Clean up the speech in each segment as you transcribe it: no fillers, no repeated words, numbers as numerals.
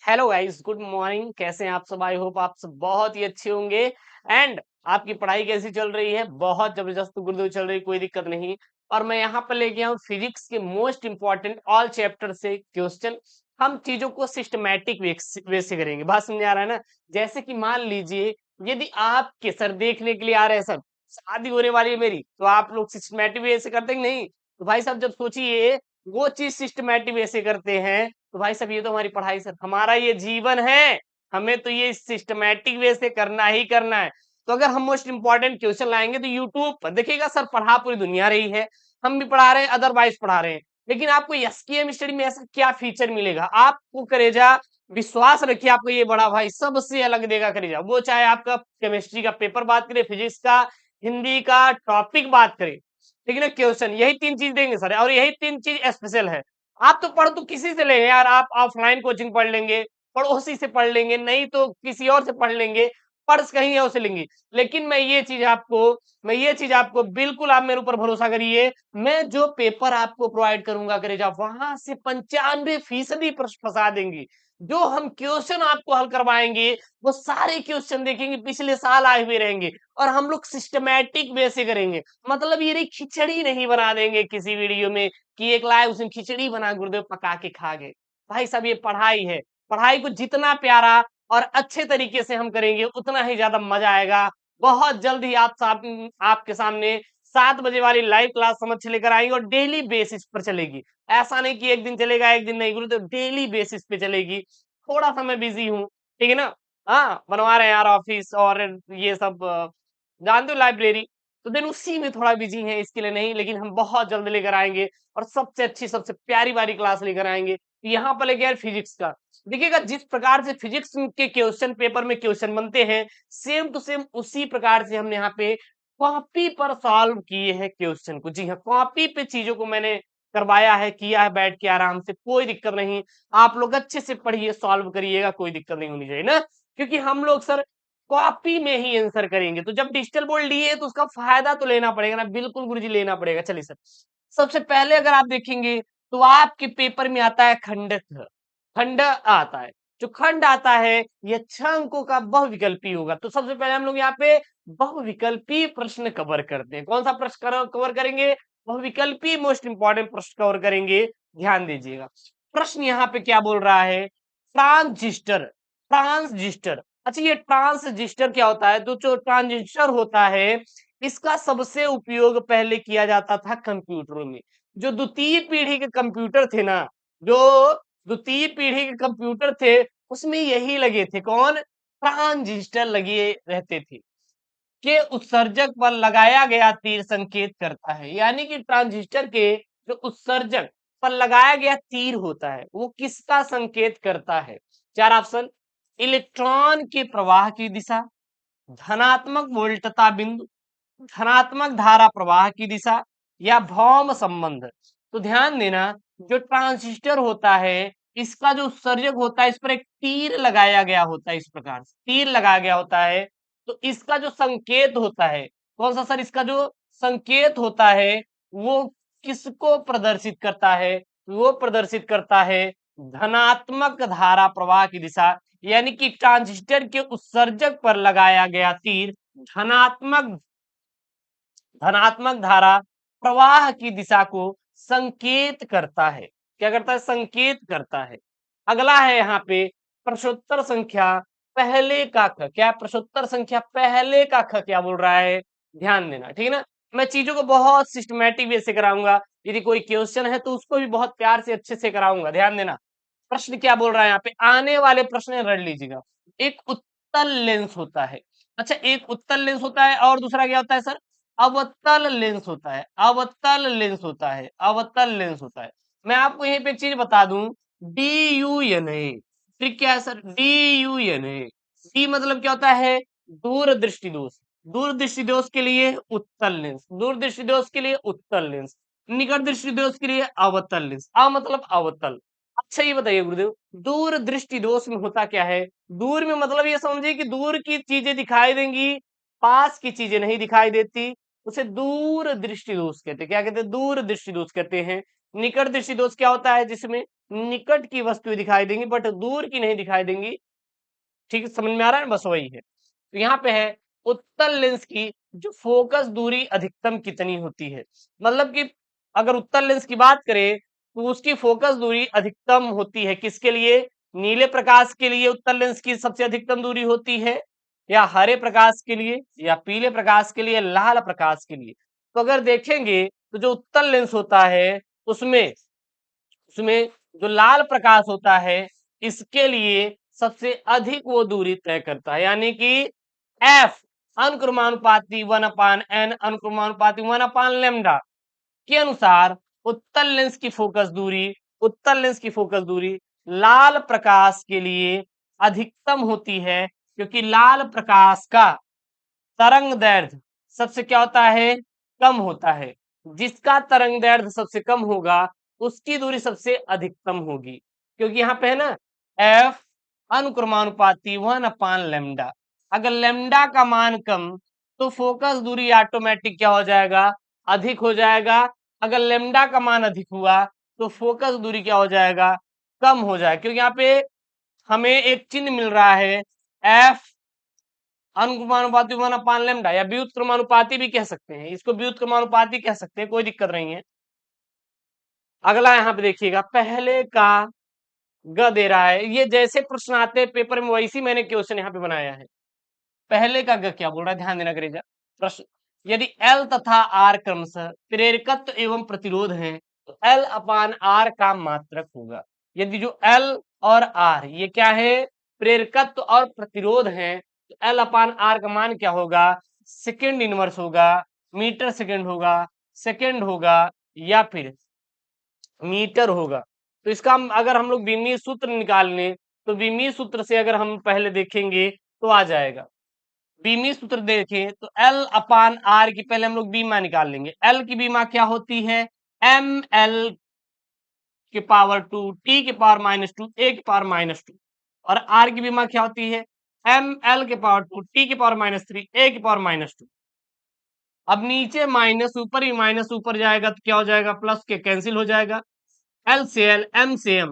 Hello guys, good morning. कैसे हैं आप सब? आई होप आप सब बहुत ही अच्छे होंगे। एंड आपकी पढ़ाई कैसी चल रही है? बहुत जबरदस्त गुरुदेव चल रही, कोई दिक्कत नहीं। और मैं यहाँ पर लेके आया हूँ फिजिक्स के मोस्ट इंपॉर्टेंट ऑल चैप्टर से क्वेश्चन। हम चीजों को सिस्टमैटिक वे से करेंगे। बात समझ आ रहा है ना? जैसे कि मान लीजिए, यदि आपके सर देखने के लिए आ रहे हैं, सर शादी होने वाली है मेरी, तो आप लोग सिस्टमैटिक वे से करते हैं कि नहीं? तो भाई साहब, जब सोचिए वो चीज सिस्टमैटिक वे से करते हैं, तो भाई साहब ये तो हमारी पढ़ाई सर, हमारा ये जीवन है। हमें तो ये सिस्टमैटिक वे से करना ही करना है। तो अगर हम मोस्ट इंपॉर्टेंट क्वेश्चन लाएंगे तो यूट्यूब पर देखिएगा, सर पढ़ा पूरी दुनिया रही है, हम भी पढ़ा रहे हैं, अदरवाइज पढ़ा रहे हैं। लेकिन आपको एसकेएम स्टडी में ऐसा क्या फीचर मिलेगा? आपको करेजा विश्वास रखिए, आपको ये बड़ा भाई सबसे अलग देगा करेजा। वो चाहे आपका केमिस्ट्री का पेपर बात करे, फिजिक्स का, हिंदी का टॉपिक बात करे, लेकिन क्वेश्चन यही तीन चीज देंगे सर, और यही तीन चीज स्पेशल है। आप तो पढ़ तो किसी से लेंगे यार, आप ऑफलाइन कोचिंग पढ़ लेंगे, पड़ोसी से पढ़ लेंगे, नहीं तो किसी और से पढ़ लेंगे, पर्स कहीं और से लेंगे। लेकिन मैं ये चीज आपको बिल्कुल, आप मेरे ऊपर भरोसा करिए, मैं जो पेपर आपको प्रोवाइड करूंगा करेजा, वहां से 95% प्रश्न फंसा देंगे। जो हम क्वेश्चन आपको हल करवाएंगे, वो सारे क्वेश्चन देखेंगे पिछले साल आए हुए रहेंगे, और हम लोग सिस्टमैटिक वे से करेंगे। मतलब ये रही, खिचड़ी नहीं बना देंगे किसी वीडियो में कि एक लाए उसने खिचड़ी बना गुरुदेव पका के खा गए। भाई साहब, ये पढ़ाई है। पढ़ाई को जितना प्यारा और अच्छे तरीके से हम करेंगे, उतना ही ज्यादा मजा आएगा। बहुत जल्द ही आपके सामने 7 बजे वाली लाइव क्लास समझ लेकर आएंगे, और डेली बेसिस पर चलेगी। ऐसा नहीं कि एक दिन चलेगा एक दिन नहीं, गुरुदेव डेली बेसिस पे चलेगी। थोड़ा सा मैं बिजी हूँ, ठीक है ना? हाँ, बनवा रहे हैं यार ऑफिस और ये सब, जानते हो लाइब्रेरी, तो देन उसी में थोड़ा बिजी है, इसके लिए नहीं, लेकिन हम बहुत जल्द लेकर आएंगे, और सबसे अच्छी सबसे प्यारी वाली क्लास लेकर आएंगे। यहाँ पर लेके आए फिजिक्स का। देखिएगा, जिस प्रकार से फिजिक्स के क्वेश्चन पेपर में क्वेश्चन बनते हैं, सेम टू सेम उसी प्रकार से हमने यहाँ पे कॉपी पर सॉल्व किए हैं क्वेश्चन को। जी हाँ, कॉपी पे चीजों को मैंने करवाया है, किया है बैठ के आराम से, कोई दिक्कत नहीं। आप लोग अच्छे से पढ़िए, सॉल्व करिएगा, कोई दिक्कत नहीं होनी चाहिए ना, क्योंकि हम लोग सर कॉपी में ही आंसर करेंगे। तो जब डिजिटल बोर्ड लिए तो उसका फायदा तो लेना पड़ेगा ना, बिल्कुल गुरुजी लेना पड़ेगा। चलिए सर, सबसे पहले अगर आप देखेंगे तो आपके पेपर में आता है खंड। खंड आता है, जो खंड आता है यह 6 अंकों का बहुविकल्पी होगा। तो सबसे पहले हम लोग यहाँ पे बहुविकल्पी प्रश्न कवर करते हैं। कौन सा प्रश्न कवर करेंगे? बहुविकल्पी मोस्ट इंपॉर्टेंट प्रश्न कवर करेंगे। ध्यान दीजिएगा, प्रश्न यहाँ पे क्या बोल रहा है? ट्रांजिस्टर। ट्रांजिस्टर, अच्छा ये ट्रांजिस्टर क्या होता है? तो जो ट्रांजिस्टर होता है, इसका सबसे उपयोग पहले किया जाता था कंप्यूटरों में। जो द्वितीय पीढ़ी के कंप्यूटर थे ना, जो द्वितीय पीढ़ी के कंप्यूटर थे, उसमें यही लगे थे। कौन? ट्रांजिस्टर लगे रहते थे, के उत्सर्जक पर लगाया गया तीर संकेत करता है। यानी कि ट्रांजिस्टर के जो उत्सर्जक पर लगाया गया तीर होता है, वो किसका संकेत करता है? चार ऑप्शन: इलेक्ट्रॉन के प्रवाह की दिशा, धनात्मक वोल्टता बिंदु, धनात्मक धारा प्रवाह की दिशा, या भौम संबंध। तो ध्यान देना, जो ट्रांजिस्टर होता है, इसका जो उत्सर्जक होता है, इस पर एक तीर लगाया गया होता है। इस प्रकार से तीर लगाया गया होता है, तो इसका जो संकेत होता है, कौन सा सर? इसका जो संकेत होता है, वो किसको प्रदर्शित करता है? वो प्रदर्शित करता है धनात्मक धारा प्रवाह की दिशा। यानी कि ट्रांजिस्टर के उत्सर्जक पर लगाया गया तीर धनात्मक धनात्मक धारा प्रवाह की दिशा को संकेत करता है। क्या करता है? संकेत करता है। अगला है यहाँ पे प्रश्नोत्तर संख्या पहले का ख। क्या? प्रश्नोत्तर संख्या पहले का ख क्या बोल रहा है? ध्यान देना, ठीक है ना? मैं चीजों को बहुत सिस्टमेटिक वे से कराऊंगा। यदि कोई क्वेश्चन है तो उसको भी बहुत प्यार से अच्छे से कराऊंगा। ध्यान देना, प्रश्न क्या बोल रहा है यहाँ पे, आने वाले प्रश्न रट लीजिएगा। एक उत्तल लेंस होता है। अच्छा, एक उत्तल लेंस होता है, और दूसरा क्या होता है सर? अवतल लेंस होता है। अवतल लेंस होता है। अवतल लेंस होता है। मैं आपको यहीं पे एक चीज बता दूं, डी यू एन ए। फिर क्या है sir? D U N A. D मतलब क्या होता है? दूरदृष्टि दोष। दूरदृष्टि दोष के लिए उत्तल लेंस, दूरदृष्टि दोष के लिए उत्तल लेंस, निकट दृष्टि दोष के लिए अवतल लेंस। अ मतलब अवतल। अच्छा ये बताइए गुरुदेव, दूर दृष्टि दोष में होता क्या है? दूर में मतलब ये समझिए कि दूर की चीजें दिखाई देंगी, पास की चीजें नहीं दिखाई देती, उसे दूर दृष्टि दोष कहते हैं। क्या कहते हैं? दूर दृष्टि दोष कहते हैं। निकट दृष्टि दोष क्या होता है? जिसमें निकट की वस्तुएं दिखाई देंगी बट दूर की नहीं दिखाई देंगी। ठीक है, समझ में आ रहा है? बस वही है। तो यहाँ पे है उत्तल लेंस की जो फोकस दूरी अधिकतम कितनी होती है। मतलब कि अगर उत्तल लेंस की बात करें तो उसकी फोकस दूरी अधिकतम होती है किसके लिए? नीले प्रकाश के लिए उत्तल लेंस की सबसे अधिकतम दूरी होती है, या हरे प्रकाश के लिए, या पीले प्रकाश के लिए, लाल प्रकाश के लिए। तो अगर देखेंगे तो जो उत्तल लेंस होता है उसमें उसमें जो लाल प्रकाश होता है इसके लिए सबसे अधिक वो दूरी तय करता है, यानी कि एफ अनुक्रमानुपाती 1/n अनुक्रमानुपाती 1/λ के अनुसार उत्तल लेंस की फोकस दूरी लाल प्रकाश के लिए अधिकतम होती है, क्योंकि लाल प्रकाश का तरंग दैर्ध्य सबसे क्या होता है? कम होता है। जिसका तरंग दैर्ध्य सबसे कम होगा उसकी दूरी सबसे अधिकतम होगी, क्योंकि यहाँ पे है ना एफ अनुक्रमानुपाती 1/λ। अगर लैम्डा का मान कम तो फोकस दूरी ऑटोमेटिक क्या हो जाएगा? अधिक हो जाएगा। अगर लैम्डा का मान अधिक हुआ तो फोकस दूरी क्या हो जाएगा? कम हो जाएगा, क्योंकि यहाँ पे हमें एक चिन्ह मिल रहा है एफ अनुक्रमानुपाती 1/λ, या व्युत्क्रमानुपाती भी कह सकते हैं, इसको व्युत्क्रमानुपाती कह सकते हैं, कोई दिक्कत नहीं है। अगला यहाँ पे देखिएगा, पहले का ग दे रहा है, ये जैसे प्रश्न आते हैं पेपर में वैसी मैंने क्वेश्चन यहाँ पे बनाया है। पहले का ग क्या बोल रहा है, ध्यान देना करेगा। प्रश्न, यदि L तथा R क्रमशः प्रेरकत्व एवं प्रतिरोध है तो L/R का मात्रक होगा। यदि जो L और R ये क्या है? प्रेरकत्व और प्रतिरोध है, तो L/R का मान क्या होगा? सेकेंड इनवर्स होगा, मीटर सेकेंड होगा, सेकेंड होगा, या फिर मीटर होगा। तो इसका अगर हम लोग विमीय सूत्र निकाल लें तो विमीय सूत्र से अगर हम पहले देखेंगे तो आ जाएगा। बीमी सूत्र देखें तो L/R की पहले हम लोग बीमा निकाल लेंगे। L की बीमा क्या होती है? ml के पावर 2 t के पावर -2 a के पावर -2, और R की बीमा क्या होती है? ml के पावर 2 t के पावर -3 a के पावर -2। अब नीचे माइनस, ऊपर ही माइनस ऊपर जाएगा तो क्या हो जाएगा? प्लस के कैंसिल हो जाएगा। L से L, M से M,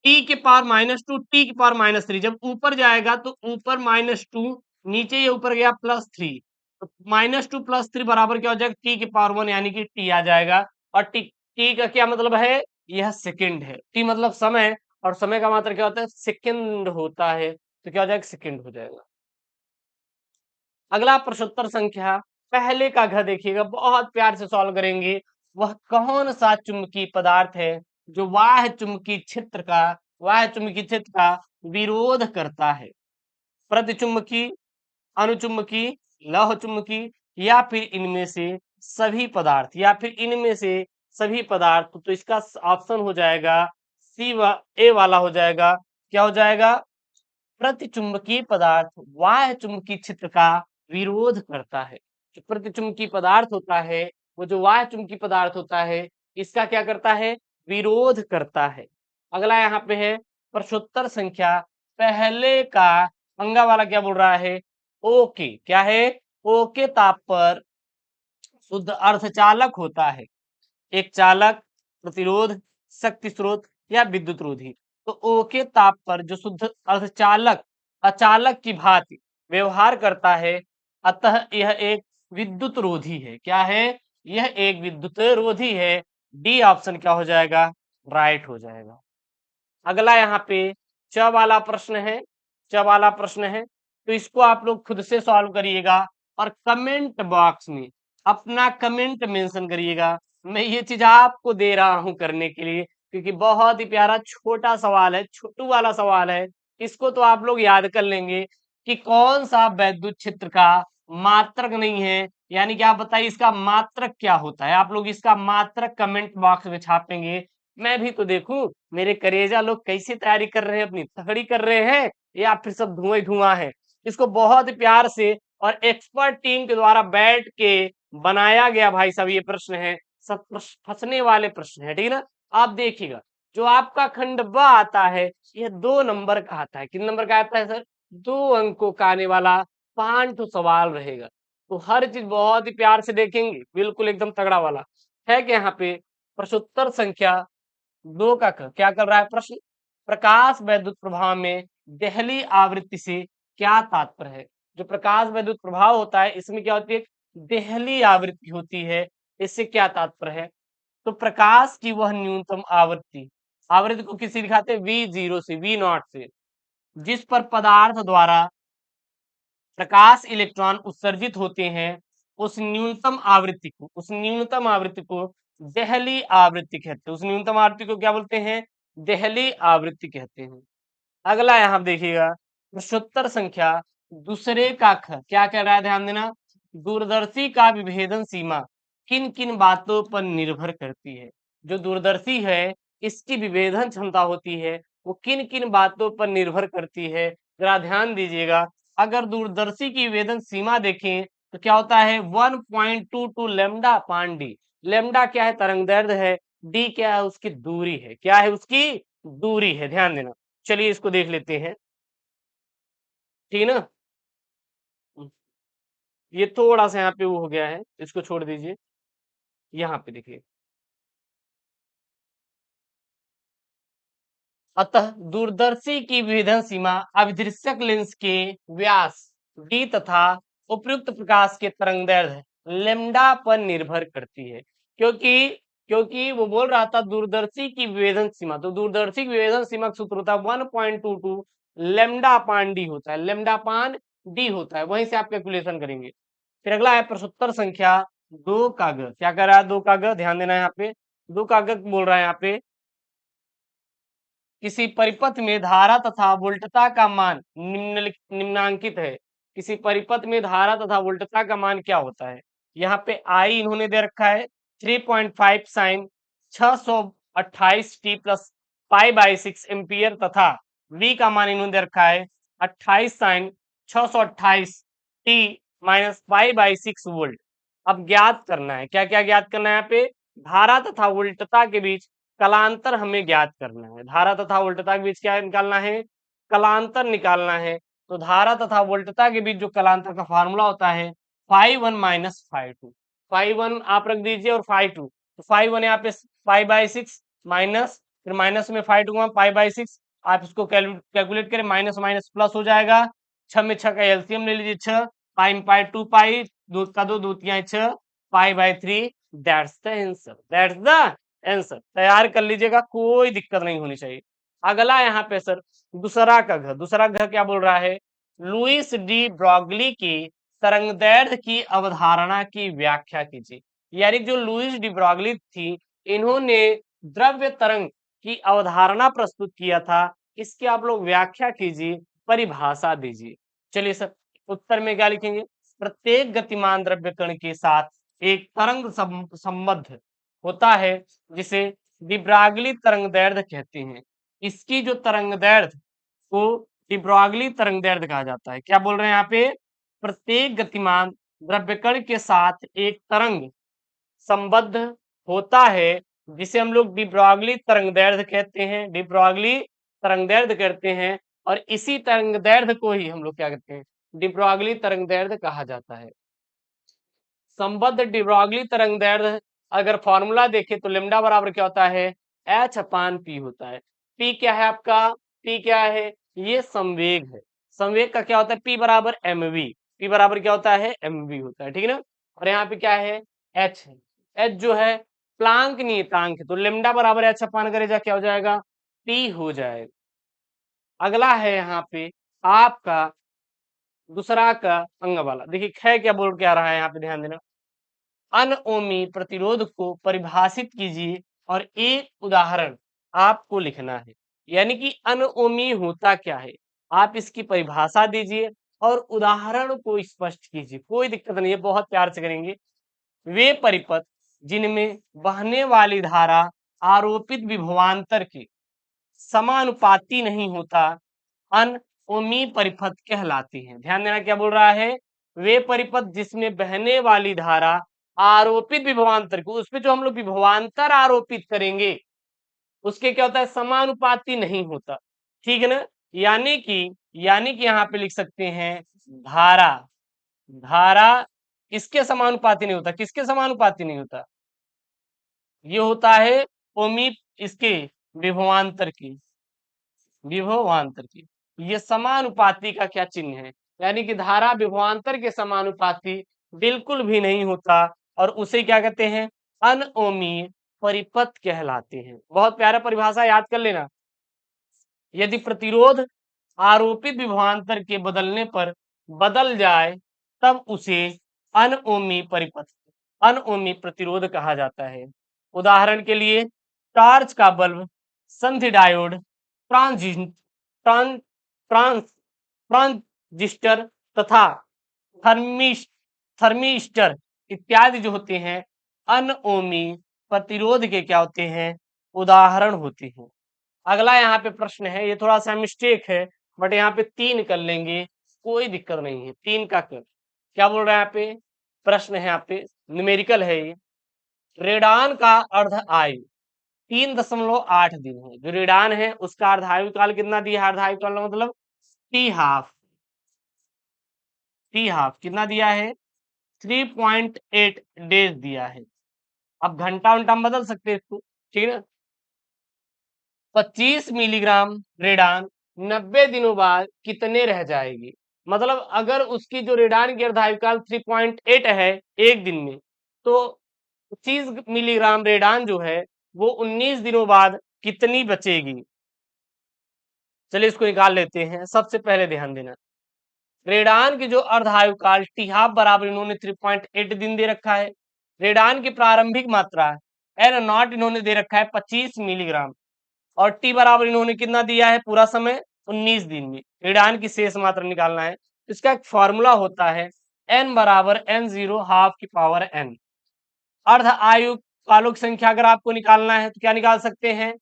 t के पावर -2 t के पावर -3, जब ऊपर जाएगा तो ऊपर -2, नीचे ये ऊपर गया +3, तो -2 +3 बराबर क्या हो जाएगा? t की पावर 1, यानी कि t आ जाएगा। और t का क्या मतलब है? यह सेकंड है। t मतलब समय, और समय का मात्रा क्या होता है? सेकंड होता है, तो क्या हो जाएगा? सेकंड हो जाएगा। अगला प्रश्नोत्तर संख्या पहले का घ देखिएगा, बहुत प्यार से सॉल्व करेंगे। वह कौन सा चुंबकीय पदार्थ है जो बाह्य चुंबकीय क्षेत्र का विरोध करता है? प्रतिचुंबकीय, अनुचुंबकीय, लौह चुंबकीय, या फिर इनमें से सभी पदार्थ, या फिर इनमें से सभी पदार्थ। तो इसका ऑप्शन हो जाएगा ए वाला हो जाएगा। क्या हो जाएगा? प्रतिचुंबकीय पदार्थ बाह्य चुंबकीय क्षेत्र का विरोध करता है। जो प्रतिचुंबकीय पदार्थ होता है, वो जो बाह्य चुंबकीय पदार्थ होता है, इसका क्या करता है? विरोध करता है। अगला यहाँ पे है प्रश्नोत्तर संख्या पहले का अंगा वाला क्या बोल रहा है? ओ के क्या है? ओ के ताप पर शुद्ध अर्धचालक होता है। एक चालक, प्रतिरोध, शक्ति स्रोत, या विद्युत रोधी। तो O के ताप पर जो शुद्ध अर्धचालक अचालक की भांति व्यवहार करता है, अतः यह एक विद्युत रोधी है। क्या है? यह एक विद्युत रोधी है। डी ऑप्शन क्या हो जाएगा? राइट हो जाएगा। अगला यहाँ पे च वाला प्रश्न है। च वाला प्रश्न है, तो इसको आप लोग खुद से सॉल्व करिएगा और कमेंट बॉक्स में अपना कमेंट मेंशन करिएगा। मैं ये चीज आपको दे रहा हूं करने के लिए, क्योंकि बहुत ही प्यारा छोटा सवाल है, छोटू वाला सवाल है। इसको तो आप लोग याद कर लेंगे कि कौन सा वैद्युत क्षेत्र का मात्रक नहीं है, यानी कि आप बताइए इसका मात्रक क्या होता है। आप लोग इसका मात्रक कमेंट बॉक्स में छापेंगे। मैं भी तो देखूं मेरे करेजा लोग कैसी तैयारी कर रहे हैं, अपनी तगड़ी कर रहे हैं, या फिर सब धुआं ही धुआं है। इसको बहुत ही प्यार से और एक्सपर्ट टीम के द्वारा बैठ के बनाया गया भाई साहब ये प्रश्न है। सब फंसने वाले प्रश्न है, ठीक है ना? आप देखिएगा जो आपका खंड ब आता है, यह 2 नंबर का आता है। कितने नंबर का आता है सर? 2 अंकों का आने वाला 5 तो सवाल रहेगा। तो हर चीज बहुत ही प्यार से देखेंगे, बिल्कुल एकदम तगड़ा वाला है। कि यहाँ पे प्रश्नोत्तर संख्या 2 का क क्या कर रहा है प्रश्न? प्रकाश वैद्युत प्रभाव में देहली आवृत्ति से क्या तात्पर्य है? जो प्रकाश वैद्युत प्रभाव होता है इसमें क्या होती है? देहली आवृत्ति होती है। इससे क्या तात्पर्य है? तो प्रकाश की वह न्यूनतम आवृत्ति, आवृत्ति को किससे दिखाते हैं? V0 से, V0 से, जिस पर पदार्थ द्वारा प्रकाश इलेक्ट्रॉन उत्सर्जित होते हैं, उस न्यूनतम आवृत्ति को देहली आवृत्ति कहते हैं। उस न्यूनतम आवृत्ति को क्या बोलते हैं? देहली आवृत्ति कहते हैं। अगला यहां देखिएगा, प्रश्नोत्तर संख्या दूसरे का ख क्या कह रहा है? ध्यान देना, दूरदर्शी का विभेदन सीमा किन किन बातों पर निर्भर करती है? जो दूरदर्शी है इसकी विभेदन क्षमता होती है वो किन किन बातों पर निर्भर करती है? जरा ध्यान दीजिएगा। अगर दूरदर्शी की विभेदन सीमा देखें तो क्या होता है? 1.22 लेमडा अपान डी। लेमडा क्या है? तरंग दैर्ध्य है। डी क्या है? उसकी दूरी है। क्या है? उसकी दूरी है। ध्यान देना। चलिए इसको देख लेते हैं, ठीक है ना। ये थोड़ा सा यहाँ पे वो हो गया है, इसको छोड़ दीजिए। यहाँ पे देखिए, अतः दूरदर्शी की विभेदन सीमा अभिदृश्यक लेंस के व्यास d तथा उपयुक्त प्रकाश के तरंगदैर्ध्य लेम्डा पर निर्भर करती है। क्योंकि क्योंकि वो बोल रहा था दूरदर्शी की विभेदन सीमा, तो दूरदर्शी की विभेदन सीमा का सूत्र होता है 1.22 लेम्डा अपान डी होता है। लेम्डा अपान डी होता है, वहीं से आप कैलकुलेशन करेंगे। फिर अगला है प्रश्नोत्तर संख्या 2 का ग। क्या कर रहा है? 2 का ग, ध्यान देना है यहाँ पे। 2 का ग बोल रहा है यहाँ पे, किसी परिपथ में धारा तथा वोल्टता का मान निम्नांकित है। किसी परिपथ में धारा तथा वोल्टता का मान क्या होता है? यहाँ पे आई इन्होंने दे रखा है 3.5 sine 628 t plus pi by 6 ampere तथा V का मान इन्होंने दे रखा है 28 sine 628 t minus pi by 6 volt. अब ज्ञात करना है, क्या क्या ज्ञात करना है? यहाँ पे धारा तथा वोल्टता के बीच कलांतर हमें ज्ञात करना है। धारा तथा वोल्टता के बीच क्या निकालना है? कलांतर निकालना है। तो धारा तथा वोल्टता के बीच जो कलांतर का फार्मूला होता है φ1 माइनस φ2। φ1 आप रख दीजिए और φ2, तो φ1 यहाँ पे पाई बाई 6 माइनस, फिर माइनस में φ2 पाई बाई 6। आप इसको कैलकुलेट करें, माइनस माइनस प्लस हो जाएगा। 6 में 6 का एलसीएम ले लीजिए, 6 पाई में पाई 2 पाई, दो का दो, दो तिहाई 6 pi by 3। That's the answer, that's the answer. तैयार कर लीजिएगा, कोई दिक्कत नहीं होनी चाहिए। अगला यहाँ पे सर दूसरा का घ, दूसरा घ क्या बोल रहा है? लुइस डी ब्रॉगली की तरंगदैर्ध्य की अवधारणा की व्याख्या कीजिए। यानी जो लुइस डी ब्रॉगली थी, इन्होंने द्रव्य तरंग की अवधारणा प्रस्तुत किया था। इसकी आप लोग व्याख्या कीजिए, परिभाषा दीजिए। चलिए सर, उत्तर में क्या लिखेंगे? प्रत्येक गतिमान द्रव्य कण के साथ एक तरंग संबद्ध होता है जिसे डिब्रागली तरंगदैर्ध्य कहते हैं। इसकी जो तरंगदैर्ध्य को डिब्रागली तरंगदैर्ध्य कहा जाता है। क्या बोल रहे हैं यहाँ पे? प्रत्येक गतिमान द्रव्यकण के साथ एक तरंग संबद्ध होता है जिसे हम लोग डिब्रागली तरंगदैर्ध्य कहते हैं। डिब्रागली तरंगदैर्ध्य करते हैं और इसी तरंगदैर्ध्य को ही हम लोग क्या कहते हैं? डिब्रागली तरंगदैर्ध्य कहा जाता है। संबद्ध डिब्रागली तरंगदैर्ध्य अगर फॉर्मूला देखें तो लेमडा बराबर क्या होता है? एच अपान पी होता है। पी क्या है आपका? पी क्या है? ये संवेग है। संवेग का क्या होता है? पी बराबर एम वी। पी बराबर क्या होता है? एम वी होता है, ठीक है ना। और यहाँ पे क्या है? एच है। एच जो है प्लांक नियतांक है, तो लेमडा बराबर एच अपान करेगा क्या हो जाएगा? पी हो जाएगा। अगला है यहाँ पे आपका दूसरा का अंग वाला। देखिए ख क्या बोल के आ रहा है यहाँ पे, ध्यान देना। अनओमी प्रतिरोध को परिभाषित कीजिए और एक उदाहरण आपको लिखना है। यानी कि अनओमी होता क्या है, आप इसकी परिभाषा दीजिए और उदाहरण को स्पष्ट कीजिए। कोई दिक्कत नहीं है, बहुत प्यार से करेंगे। वे परिपथ जिनमें बहने वाली धारा आरोपित विभवांतर के समानुपाती नहीं होता, अनओमी परिपथ कहलाते हैं। ध्यान देना, क्या बोल रहा है? वे परिपथ जिसमें बहने वाली धारा आरोपित विभवांतर को, उसपे जो हम लोग विभवांतर आरोपित करेंगे उसके क्या होता है? समानुपाती नहीं होता, ठीक है ना। यानी कि यहाँ पे लिख सकते हैं धारा, धारा इसके समानुपाती नहीं होता। किसके समानुपाती नहीं होता? ये होता है ओमी इसके विभवांतर की, विभवांतर की, ये समानुपाती का क्या चिन्ह है, यानी कि धारा विभवांतर के समानुपाती बिल्कुल भी नहीं होता और उसे क्या कहते हैं, अनओमीय परिपथ कहलाते हैं। बहुत प्यारा परिभाषा, याद कर लेना। यदि प्रतिरोध आरोपित विभवांतर के बदलने पर बदल जाए तब उसे अनओमी परिपथ, अनओमी प्रतिरोध कहा जाता है। उदाहरण के लिए टॉर्च का बल्ब, संधि डायोड, ट्रांजिस्ट ट्रांस ट्रांस ट्रांजिस्टर तथा थर्मिस थर्मिस्टर इत्यादि जो होते हैं अनओमी प्रतिरोध के क्या होते हैं, उदाहरण होते हैं। अगला यहाँ पे प्रश्न है, ये थोड़ा सा मिस्टेक है बट यहाँ पे 3 कर लेंगे, कोई दिक्कत नहीं है, 3 का कर। क्या बोल रहा है यहाँ पे, प्रश्न है यहाँ पे न्यूमेरिकल है ये। रेडान का अर्ध आयु 3.8 दिन है। जो रेडान है उसका अर्ध आयु काल कितना दिया है, अर्ध आयु काल मतलब टी हाफ, टी हाफ कितना दिया है, 3.8 डेज दिया है। अब घंटा उंटा हम बदल सकते हैं इसको, ठीक है ना। 25 मिलीग्राम रेडान 90 दिनों बाद कितने रह जाएगी, मतलब अगर उसकी जो रेडान की अर्धायुकाल 3.8 है एक दिन में, तो 25 मिलीग्राम रेडान जो है वो 19 दिनों बाद कितनी बचेगी। चलिए इसको निकाल लेते हैं। सबसे पहले ध्यान देना, रेडान की जो अर्धायुकाल टी हाफ बराबर इन्होंने 3.8 दिन दे रखा है। रेडान की प्रारंभिक मात्रा एन नॉट इन्होंने दे रखा है 25 मिलीग्राम और टी बराबर इन्होंने कितना दिया है पूरा समय 19 दिन में। रेडान की शेष मात्रा निकालना है। इसका एक फॉर्मूला होता है n बराबर n0 हाफ की पावर n। अर्ध आयु कालों की संख्या अगर आपको निकालना है तो क्या निकाल सकते हैं,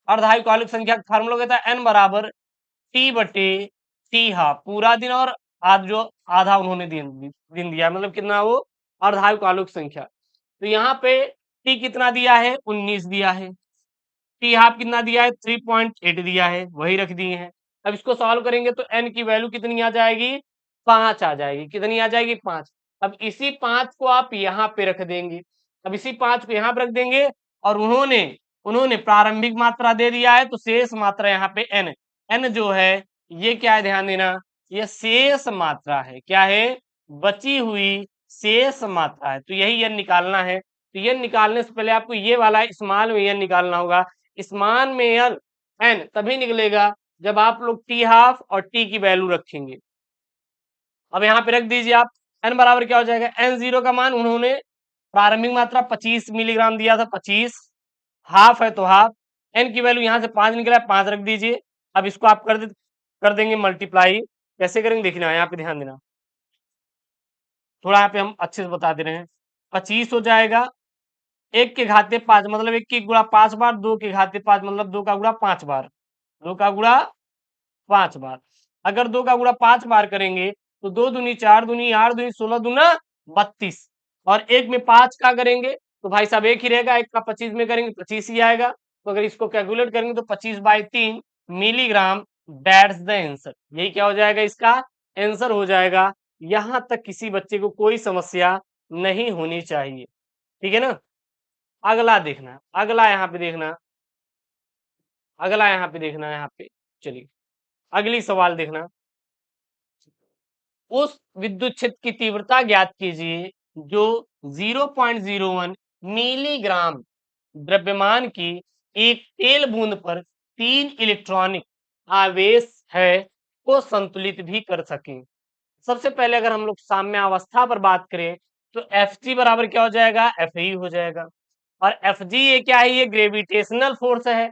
अर्ध आयु कालों की संख्या का फॉर्मूला कहता है n बराबर टी बटे टी हाफ, पूरा दिन और आज जो आधा उन्होंने दिन दिया, मतलब कितना वो अर्ध आयु कालों की संख्या। तो यहाँ पे टी कितना दिया है, 19 दिया है, टी हाफ कितना दिया है, 3.8 दिया है, वही रख दिए हैं। अब इसको सॉल्व करेंगे तो n की वैल्यू कितनी आ जाएगी, 5 आ जाएगी। कितनी आ जाएगी, 5। अब इसी 5 को आप यहाँ पे रख देंगे, अब इसी 5 को यहाँ पे रख देंगे और उन्होंने उन्होंने प्रारंभिक मात्रा दे दिया है तो शेष मात्रा यहाँ पे n, n जो है ये क्या है, ध्यान देना, ये शेष मात्रा है। क्या है, बची हुई शेष मात्रा है। तो यही n निकालना है। तो n निकालने से पहले आपको ये वाला स्मॉल में n निकालना होगा। स्मान में एन तभी निकलेगा जब आप लोग टी हाफ और टी की वैल्यू रखेंगे। अब यहाँ पे रख दीजिए आप, एन बराबर क्या हो जाएगा, एन जीरो का मान उन्होंने प्रारंभिक मात्रा 25 मिलीग्राम दिया था, 25 हाफ है तो हाफ, एन की वैल्यू यहाँ से 5 निकला, 5 रख दीजिए। अब इसको आप कर देंगे मल्टीप्लाई। कैसे करेंगे देखना, यहाँ पे ध्यान देना, थोड़ा यहाँ पे हम अच्छे से बता दे रहे हैं। 25 हो जाएगा, 1 के घाते 5 मतलब 1 की गुणा 5 बार, 2 के घाते 5 मतलब 2 का गुणा 5 बार, 2 का गुणा 5 बार। अगर 2 का गुणा 5 बार करेंगे तो 2 दूनी 4 दूनी 8 दूनी 16 दूना 32 और 1 में 5 का करेंगे तो भाई साहब एक ही रहेगा, 1 का 25 में करेंगे 25 ही आएगा। तो अगर इसको कैलकुलेट करेंगे तो 25/3 मिलीग्राम, दैट्स द आंसर। यही क्या हो जाएगा, इसका आंसर हो जाएगा। यहां तक किसी बच्चे को कोई समस्या नहीं होनी चाहिए, ठीक है ना। अगला देखना, अगला यहाँ पे देखना, अगला यहाँ पे देखना, यहाँ पे चलिए अगली सवाल देखना। उस विद्युत क्षेत्र की तीव्रता ज्ञात कीजिए जो 0.01 मिलीग्राम द्रव्यमान की एक तेल बूंद पर 3 इलेक्ट्रॉनिक आवेश है को संतुलित भी कर सके। सबसे पहले अगर हम लोग साम्यावस्था पर बात करें तो एफ जी बराबर क्या हो जाएगा, एफ ई हो जाएगा। और एफ जी ये क्या है, ये ग्रेविटेशनल फोर्स है।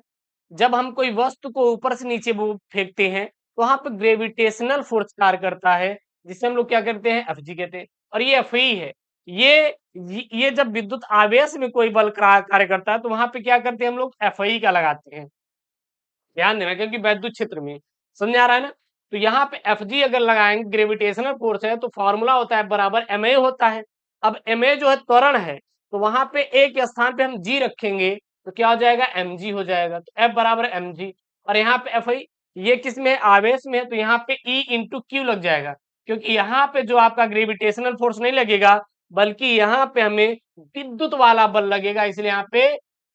जब हम कोई वस्तु को ऊपर से नीचे वो फेंकते हैं तो वहां पर ग्रेविटेशनल फोर्स कार्य करता है, जिसे हम लोग क्या करते हैं, एफ जी कहते हैं। और ये एफ ई है, ये जब विद्युत आवेश में कोई बल कार्य करता है तो वहां पे क्या करते हैं, हम लोग एफ ई का लगाते हैं। ध्यान देना, क्योंकि वैद्युत क्षेत्र में, समझ आ रहा है ना। तो यहाँ पे एफ जी अगर लगाएंगे, ग्रेविटेशनल फोर्स है तो फॉर्मूला होता है बराबर एम ए होता है। अब एम ए जो है त्वरण है, तो वहां पे ए के स्थान पे हम जी रखेंगे तो क्या हो जाएगा, एम जी हो जाएगा। तो एफ बराबर एम जी, और यहाँ पे एफ आई ये किस में है, आवेश में है, तो यहाँ पे ई इंटू क्यू लग जाएगा। क्योंकि यहाँ पे जो आपका ग्रेविटेशनल फोर्स नहीं लगेगा बल्कि यहाँ पे हमें विद्युत वाला बल लगेगा, इसलिए यहाँ पे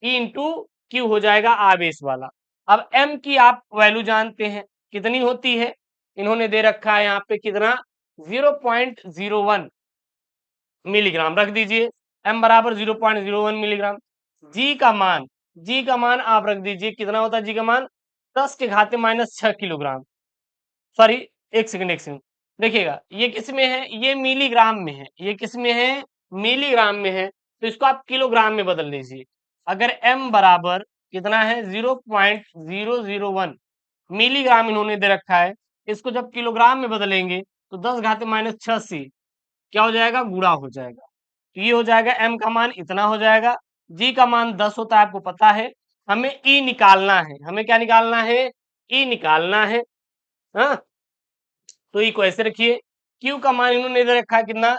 ई इंटू Q हो जाएगा आवेश वाला। अब M की आप वैल्यू जानते हैं कितनी होती है, इन्होंने दे रखा है यहाँ पे कितना 0.01 मिलीग्राम रख दीजिए। M बराबर 0.01 मिलीग्राम। जी का मान आप रख दीजिए कितना होता है जी का मान 10 के घाते -6 किलोग्राम। सॉरी एक सेकंड देखिएगा ये किस में है, ये मिलीग्राम में है, ये किस में है मिलीग्राम में है, तो इसको आप किलोग्राम में बदल दीजिए। अगर m बराबर कितना है 0.001 मिलीग्राम इन्होंने दे रखा है, इसको जब किलोग्राम में बदलेंगे तो 10 घाते -6 से क्या हो जाएगा गुणा हो जाएगा, तो ये हो जाएगा m का मान इतना हो जाएगा, g का मान 10 होता है आपको पता है, हमें e निकालना है, हमें क्या निकालना है e निकालना है। हाँ तो ई को ऐसे रखिए, क्यू का मान इन्होंने दे रखा है कितना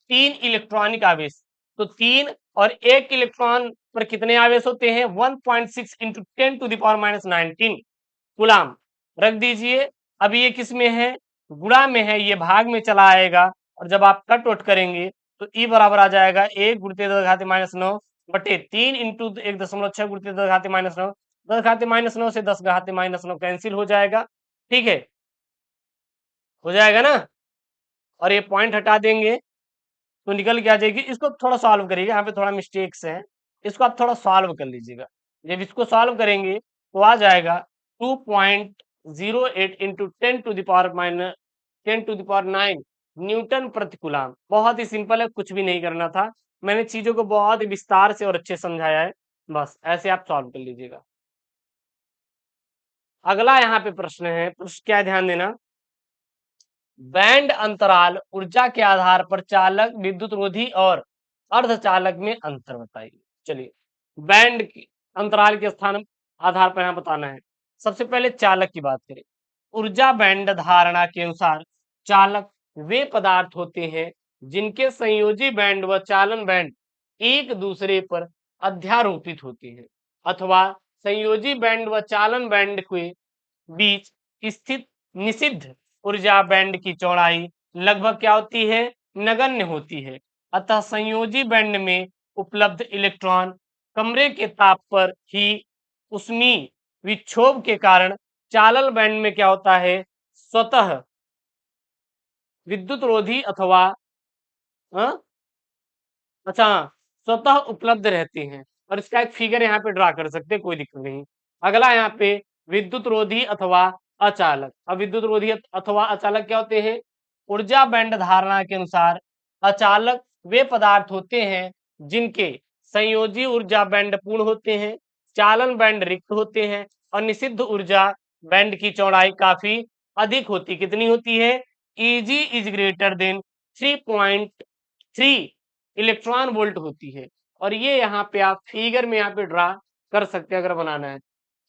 3 इलेक्ट्रॉनिक आवेश, तो 3 और 1 इलेक्ट्रॉन पर कितने आवेश होते हैं 1.6 इंटू 10⁻19 गुलाम रख दीजिए। अब ये किस में है गुणा में है, ये भाग में चला आएगा और जब आप कट वट करेंगे तो ई बराबर आ जाएगा 1 गुणित 10 घाते -9 बटे 3 इंटू 1.6 गुणित 10 घाते -9, 10 घाते -9 से 10 घाते -9 कैंसिल हो जाएगा, ठीक है हो जाएगा ना, और ये पॉइंट हटा देंगे तो निकल के आ जाएगी। इसको थोड़ा सॉल्व करिएगा, यहाँ पे थोड़ा मिस्टेक्स है, इसको आप थोड़ा सॉल्व कर लीजिएगा। जब इसको सॉल्व करेंगे तो आ जाएगा 2.08 इंटू 10⁻9 न्यूटन प्रति कूलम। बहुत ही सिंपल है, कुछ भी नहीं करना था, मैंने चीजों को बहुत ही विस्तार से और अच्छे समझाया है, बस ऐसे आप सॉल्व कर लीजिएगा। अगला यहाँ पे प्रश्न है, प्रश्न क्या है ध्यान देना, बैंड अंतराल ऊर्जा के आधार पर चालक विद्युत रोधी और अर्धचालक में अंतर बताइए। चलिए बैंड अंतराल के स्थान आधार पर यहाँ बताना है। सबसे पहले चालक की बात करें, ऊर्जा बैंड धारणा के अनुसार चालक वे पदार्थ होते हैं जिनके संयोजी बैंड व चालन बैंड एक दूसरे पर अध्यारोपित होते हैं अथवा संयोजी बैंड व चालन बैंड के बीच स्थित निषिद्ध ऊर्जा बैंड की चौड़ाई लगभग क्या होती है नगण्य होती है, अतः संयोजी बैंड में उपलब्ध इलेक्ट्रॉन कमरे के ताप पर ही उष्मीय विक्षोभ के कारण चालल बैंड में क्या होता है स्वतः विद्युत रोधी अथवा अच्छा स्वतः उपलब्ध रहते हैं, और इसका एक फिगर यहाँ पे ड्रा कर सकते हैं, कोई दिक्कत नहीं। अगला यहाँ पे विद्युत रोधी अथवा अचालक, अब विद्युत रोधी अथवा अचालक क्या होते हैं, ऊर्जा बैंड धारणा के अनुसार अचालक वे पदार्थ होते हैं जिनके संयोजी ऊर्जा बैंड पूर्ण होते हैं, चालन बैंड रिक्त होते हैं और निषिद्ध ऊर्जा बैंड की चौड़ाई काफी अधिक होती, कितनी होती है Eg is greater than 3.3 electron volt होती है, और ये यहाँ पे आप फिगर में यहाँ पे ड्रा कर सकते हैं अगर बनाना है।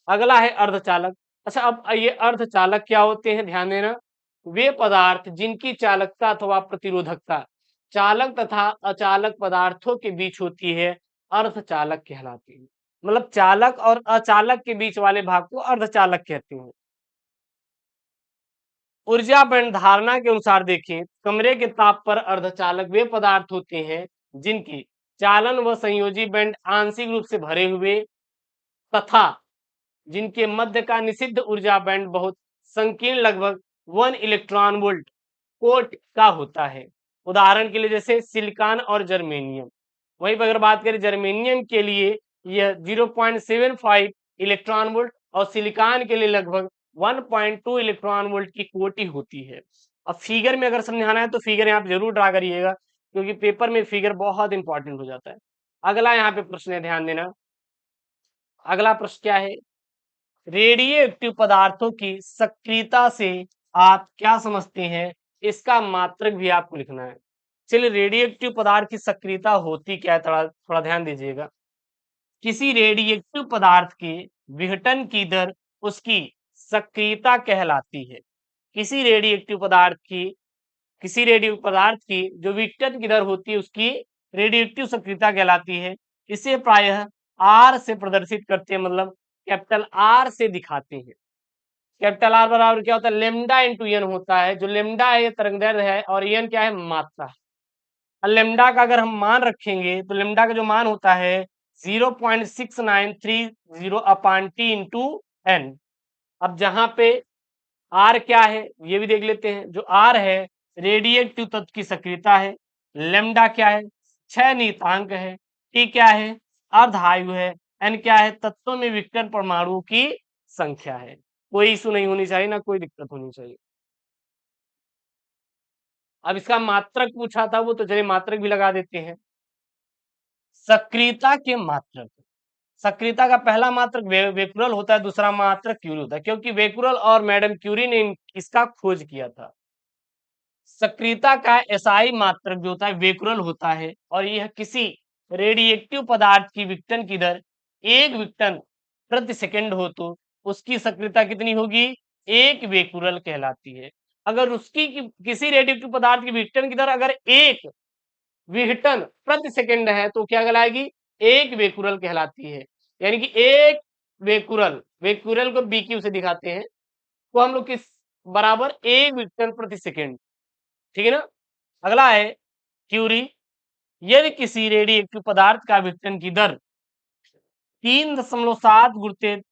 अगला है अर्धचालक। अच्छा अब ये अर्धचालक क्या होते हैं ध्यान देना, वे पदार्थ जिनकी चालकता अथवा प्रतिरोधकता चालक तथा अचालक पदार्थों के बीच होती है अर्धचालक कहलाती है, मतलब चालक और अचालक के बीच वाले भाग को अर्धचालक कहते हैं। ऊर्जा बैंड धारणा के अनुसार देखें, कमरे के ताप पर अर्धचालक वे पदार्थ होते हैं जिनकी चालन व संयोजी बैंड आंशिक रूप से भरे हुए तथा जिनके मध्य का निषिद्ध ऊर्जा बैंड बहुत संकीर्ण लगभग 1 इलेक्ट्रॉन वोल्ट कोट का होता है। उदाहरण के लिए जैसे सिलिकॉन और जर्मेनियम, वहीं पर अगर बात करें जर्मेनियम के लिए यह 0.75 इलेक्ट्रॉन वोल्ट और सिलिकॉन के लिए लगभग 1.2 इलेक्ट्रॉन वोल्ट की कोटि होती है। अब फिगर में अगर समझाना है तो फिगर यहाँ पे जरूर ड्रा करिएगा, क्योंकि पेपर में फिगर बहुत इंपॉर्टेंट हो जाता है। अगला यहाँ पे प्रश्न है ध्यान देना, अगला प्रश्न क्या है, रेडियो एक्टिव पदार्थों की सक्रियता से आप क्या समझते हैं, इसका मात्रक भी आपको लिखना है। चलिए रेडियो एक्टिव पदार्थ की सक्रियता होती क्या है, थोड़ा थोड़ा ध्यान दीजिएगा। किसी रेडिएटिव पदार्थ के विघटन की दर उसकी सक्रियता कहलाती है। किसी रेडिएटिव पदार्थ की किसी रेडियो पदार्थ की जो विघटन की दर होती है उसकी रेडिएटिव सक्रियता कहलाती है। इसे प्रायः आर से प्रदर्शित करते हैं, मतलब कैपिटल आर से दिखाते हैं। कैपिटल आर बराबर क्या होता है लेमडा इंटू एन होता है, जो लेमडा है ये तरंगदैर्घ्य है और एन क्या है मात्रा। लेमडा का अगर हम मान रखेंगे तो लेमडा का जो मान होता है 0.6930 अपॉन टी इंटू एन। अब जहां पे आर क्या है ये भी देख लेते हैं। जो आर है रेडिएटिव तत्व की सक्रियता है, लेमडा क्या है 6 नियतांक है, टी क्या है अर्धायु है, एन क्या है तत्वों में विकर्ण परमाणुओं की संख्या है। कोई इशू नहीं होनी चाहिए, ना कोई दिक्कत होनी चाहिए। अब इसका मात्रक पूछा था वो, तो चलिए मात्रक भी लगा देते हैं। सक्रियता के मात्रक, सक्रियता का पहला मात्रक वेकुरल होता है, दूसरा मात्रक क्यूरी होता है, क्योंकि वेकुरल और मैडम क्यूरी ने इसका खोज किया था। सक्रियता का एसआई मात्रक जो होता है वेकुरल होता है, और यह किसी रेडिएटिव पदार्थ की विघटन की दर 1 विघटन प्रति सेकंड हो तो उसकी सक्रियता कितनी होगी 1 वेकुरल कहलाती है। अगर उसकी किसी रेडिएटिव पदार्थ की विघटन की दर अगर 1 विघटन प्रति सेकंड है तो क्या कहलाएगी 1 वेकुरल कहलाती है। यानी कि 1 वेकुरल, वेकुरल को बीक्यू से दिखाते हैं, तो हम लोग किस बराबर 1 विघटन प्रति सेकंड, ठीक है ना। अगला है क्यूरी। यदि किसी रेडिएटिव पदार्थ का विघटन की दर 3.7 गुणित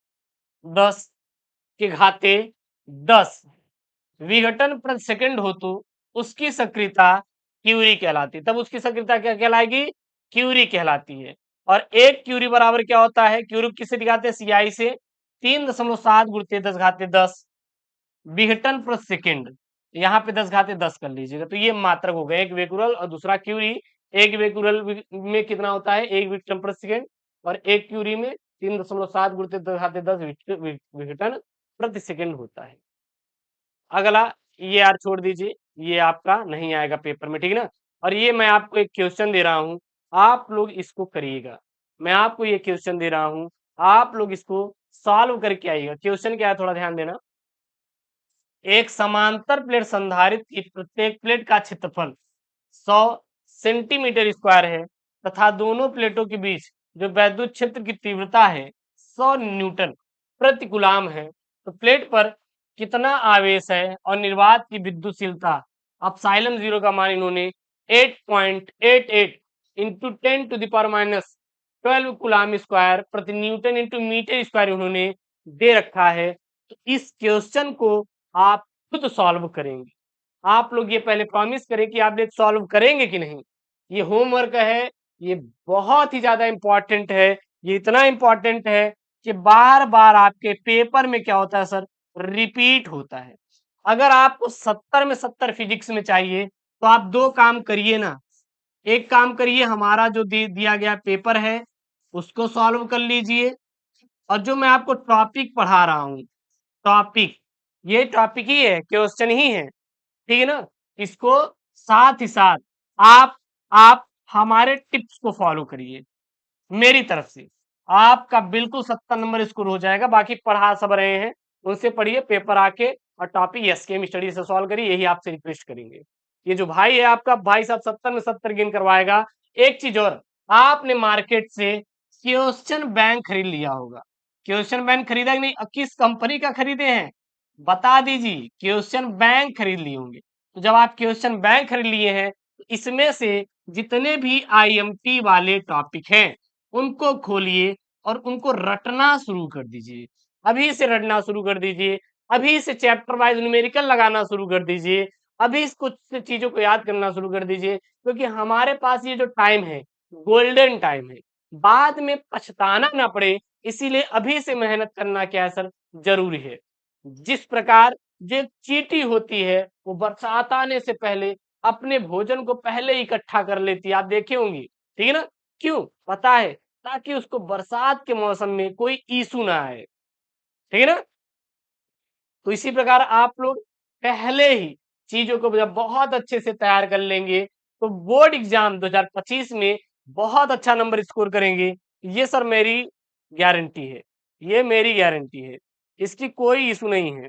10 के घाते 10 विघटन प्रति सेकंड हो तो उसकी सक्रियता क्यूरी कहलाती है। तब उसकी सक्रियता क्या कहलाएगी क्यूरी कहलाती है। और एक क्यूरी बराबर क्या होता है, क्यूरी किससे दिखाते हैं सीआई से, 3.7 गुणित 10 घाते 10 विघटन प्रति सेकंड। यहाँ पे 10 घाते 10 कर लीजिएगा, तो ये मात्रक हो गया, एक वेकुरल और दूसरा क्यूरी। एक वेकुरल में कितना होता है 1 विघटन प्रति सेकंड, और एक क्यूरी में 3.7 गुणित 10 घाते 10 विघटन प्रति सेकंड होता है। अगला ये यार छोड़ दीजिए, ये आपका नहीं आएगा पेपर में, ठीक है ना। और ये मैं आपको एक क्वेश्चन दे रहा हूं, आप लोग इसको करिएगा। मैं आपको ये क्वेश्चन दे रहा हूं, आप लोग इसको सॉल्व करके आइएगा। क्वेश्चन क्या है थोड़ा ध्यान देना। एक समांतर प्लेट संधारित्र की प्रत्येक प्लेट का क्षेत्रफल 100 सेंटीमीटर स्क्वायर है तथा दोनों प्लेटों के बीच जो वैद्युत क्षेत्र की तीव्रता है 100 न्यूटन प्रति कूलाम है, तो प्लेट पर कितना आवेश है और निर्वात की विद्युतशीलता अपसाइलन जीरो का मान इन्होंने 8.88 इंटू 10⁻⁻12 कूलाम स्क्वायर प्रति न्यूटन इंटू मीटर स्क्वायर उन्होंने दे रखा है। तो इस क्वेश्चन को आप खुद सॉल्व करेंगे। आप लोग ये पहले प्रॉमिस करें कि आप ये सॉल्व करेंगे कि नहीं। ये होमवर्क है, ये बहुत ही ज्यादा इंपॉर्टेंट है। ये इतना इंपॉर्टेंट है कि बार बार आपके पेपर में क्या होता है सर, रिपीट होता है। अगर आपको 70 में 70 फिजिक्स में चाहिए तो आप दो काम करिए ना। एक काम करिए, हमारा जो दिया गया पेपर है उसको सॉल्व कर लीजिए, और जो मैं आपको टॉपिक पढ़ा रहा हूं, टॉपिक, ये टॉपिक ही है, क्वेश्चन ही है, ठीक है ना। इसको साथ ही साथ आप हमारे टिप्स को फॉलो करिए मेरी तरफ से, आपका बिल्कुल 70 नंबर स्कोर हो जाएगा। बाकी पढ़ा सब रहे हैं, उनसे पढ़िए पेपर आके, और टॉपिक एसकेएम स्टडी से सॉल्व करिए, यही आपसे रिक्वेस्ट करेंगे। ये जो भाई है आपका, भाई साहब 70 में 70 गेन करवाएगा। एक चीज और, आपने मार्केट से क्वेश्चन बैंक खरीद लिया होगा। क्वेश्चन बैंक खरीदा कि नहीं, किस कंपनी का खरीदे हैं बता दीजिए। क्वेश्चन बैंक खरीद लिए होंगे। तो जब आप क्वेश्चन बैंक खरीद लिए हैं तो इसमें से जितने भी आईएमपी वाले टॉपिक हैं उनको खोलिए और उनको रटना शुरू कर दीजिए। अभी से रटना शुरू कर दीजिए, अभी से चैप्टर वाइज न्यूमेरिकल लगाना शुरू कर दीजिए, अभी से कुछ चीजों को याद करना शुरू कर दीजिए, क्योंकि हमारे पास ये जो टाइम है गोल्डन टाइम है, बाद में पछताना ना पड़े, इसीलिए अभी से मेहनत करना क्या है सर, जरूरी है। जिस प्रकार जो चींटी होती है वो बरसात आने से पहले अपने भोजन को पहले ही इकट्ठा कर लेती है, आप देखे होंगे, ठीक है ना। क्यों पता है, ताकि उसको बरसात के मौसम में कोई इशू ना आए, ठीक है ना। तो इसी प्रकार आप लोग पहले ही चीजों को जब बहुत अच्छे से तैयार कर लेंगे तो बोर्ड एग्जाम 2025 में बहुत अच्छा नंबर स्कोर करेंगे। ये सर मेरी गारंटी है, ये मेरी गारंटी है, इसकी कोई इशू नहीं है।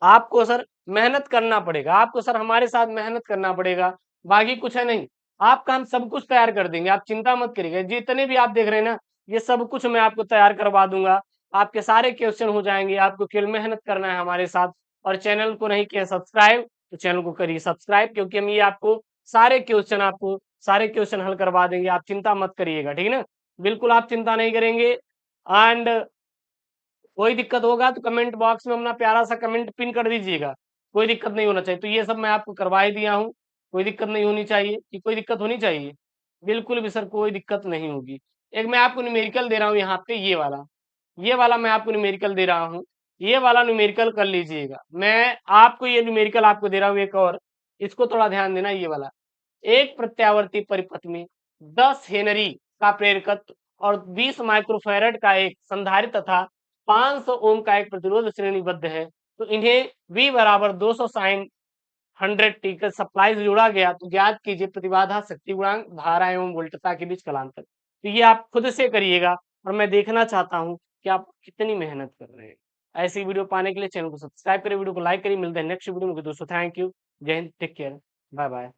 आपको सर मेहनत करना पड़ेगा, आपको सर हमारे साथ मेहनत करना पड़ेगा, बाकी कुछ है नहीं। आपका हम सब कुछ तैयार कर देंगे, आप चिंता मत करिएगा। जितने भी आप देख रहे हैं ना, ये सब कुछ मैं आपको तैयार करवा दूंगा। आपके सारे क्वेश्चन हो जाएंगे, आपको केवल मेहनत करना है हमारे साथ। और चैनल को नहीं किया सब्सक्राइब तो चैनल को करिए सब्सक्राइब, क्योंकि हम ये आपको सारे क्वेश्चन हल करवा देंगे, आप चिंता मत करिएगा, ठीक है ना। बिल्कुल आप चिंता नहीं करेंगे। एंड कोई दिक्कत होगा तो कमेंट बॉक्स में अपना प्यारा सा कमेंट पिन कर दीजिएगा। कोई दिक्कत नहीं होना चाहिए। तो ये सब मैं आपको करवा ही दिया हूँ। कोई दिक्कत नहीं होनी चाहिए कि कोई दिक्कत होनी चाहिए? बिल्कुल भी सर कोई दिक्कत नहीं होगी। एक मैं आपको न्यूमेरिकल दे रहा हूँ यहाँ पे ये वाला मैं आपको न्यूमेरिकल दे रहा हूँ। ये वाला न्यूमेरिकल कर लीजिएगा। मैं आपको ये न्यूमेरिकल आपको दे रहा हूँ एक और, इसको थोड़ा ध्यान देना ये वाला। एक प्रत्यावर्ती परिपथ में 10 हेनरी का प्रेरकत्व और 20 माइक्रोफैरड का एक संधारित्र तथा 500 ओम का एक प्रतिरोध श्रेणीबद्ध है। तो इन्हें V बराबर 200 साइन 100t का सप्लाई से जोड़ा गया तो ज्ञात कीजिए प्रतिबाधा, शक्ति गुणांक, धारा एवं वोल्टता के बीच कलांतर। तो ये आप खुद से करिएगा और मैं देखना चाहता हूँ कि आप कितनी मेहनत कर रहे हैं। ऐसी वीडियो पाने के लिए चैनल को सब्सक्राइब करें, वीडियो को लाइक करें। मिलते हैं नेक्स्ट वीडियो में दोस्तों। Thank you. जय Hind, take care, bye bye.